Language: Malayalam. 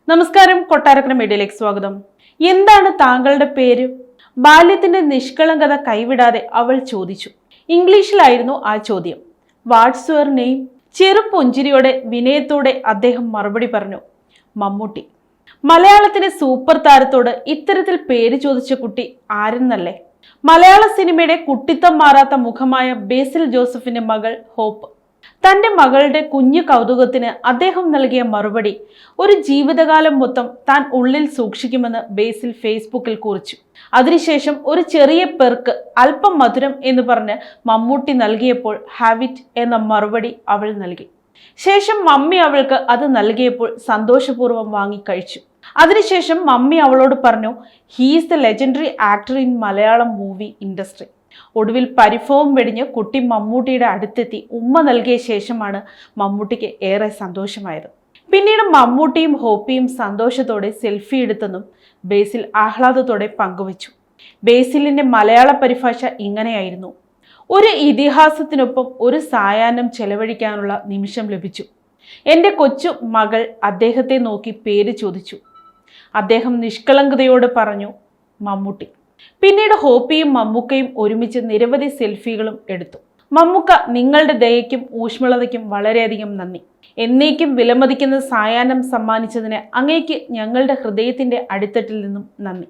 നമസ്കാരം, കൊട്ടാരക്കര മീഡിയയിലേക്ക് സ്വാഗതം. എന്താണ് താങ്കളുടെ പേര്? ബാല്യത്തിന്റെ നിഷ്കളങ്കത കൈവിടാതെ അവൾ ചോദിച്ചു. ഇംഗ്ലീഷിലായിരുന്നു ആ ചോദ്യം. What's your name? ചെറുപുഞ്ചിരിയോടെ വിനയത്തോടെ അദ്ദേഹം മറുപടി പറഞ്ഞു, മമ്മൂട്ടി. മലയാളത്തിലെ സൂപ്പർ താരത്തോട് ഇത്തരത്തിൽ പേര് ചോദിച്ച കുട്ടി ആരെന്നല്ലേ? മലയാള സിനിമയുടെ കുട്ടിത്തം മാറാത്ത മുഖമായ ബേസിൽ ജോസഫിന്റെ മകൾ ഹോപ്പ്. തന്റെ മകളുടെ കുഞ്ഞു കൗതുകത്തിന് അദ്ദേഹം നൽകിയ മറുപടി ഒരു ജീവിതകാലം മൊത്തം താൻ ഉള്ളിൽ സൂക്ഷിക്കുമെന്ന് ബേസിൽ ഫേസ്ബുക്കിൽ കുറിച്ചു. അതിനുശേഷം ഒരു ചെറിയ പെർക്ക്, അല്പം മധുരം എന്ന് പറഞ്ഞ് മമ്മൂട്ടി നൽകിയപ്പോൾ ഹാവിറ്റ് എന്ന മറുപടി അവൾ നൽകി. ശേഷം മമ്മി അവൾക്ക് അത് നൽകിയപ്പോൾ സന്തോഷപൂർവ്വം വാങ്ങി കഴിച്ചു. അതിനുശേഷം മമ്മി അവളോട് പറഞ്ഞു, he's the legendary actor in Malayalam movie industry. ഒടുവിൽ പരിഭവം വെടിഞ്ഞ് കുട്ടി മമ്മൂട്ടിയുടെ അടുത്തെത്തി ഉമ്മ നൽകിയ ശേഷമാണ് മമ്മൂട്ടിക്ക് ഏറെ സന്തോഷമായത്. പിന്നീട് മമ്മൂട്ടിയും ഹോപ്പിയും സന്തോഷത്തോടെ സെൽഫി എടുത്തെന്നും ബേസിൽ ആഹ്ലാദത്തോടെ പങ്കുവച്ചു. ബേസിലിന്റെ മലയാള പരിഭാഷ ഇങ്ങനെയായിരുന്നു: ഒരു ഇതിഹാസത്തിനൊപ്പം ഒരു സായാഹ്നം ചെലവഴിക്കാനുള്ള നിമിഷം ലഭിച്ചു. എൻ്റെ കൊച്ചു മകൾ അദ്ദേഹത്തെ നോക്കി പേര് ചോദിച്ചു. അദ്ദേഹം നിഷ്കളങ്കതയോട് പറഞ്ഞു, മമ്മൂട്ടി. പിന്നീട് ഹോപ്പിയും മമ്മൂക്കയും ഒരുമിച്ച് നിരവധി സെൽഫികളും എടുത്തു. മമ്മൂക്ക, നിങ്ങളുടെ ദയയ്ക്കും ഊഷ്മളതയ്ക്കും വളരെയധികം നന്ദി. എന്നേക്കും വിലമതിക്കുന്ന സായാഹ്നം സമ്മാനിച്ചതിന് അങ്ങേക്ക് ഞങ്ങളുടെ ഹൃദയത്തിന്റെ അടിത്തട്ടിൽ നിന്നും നന്ദി.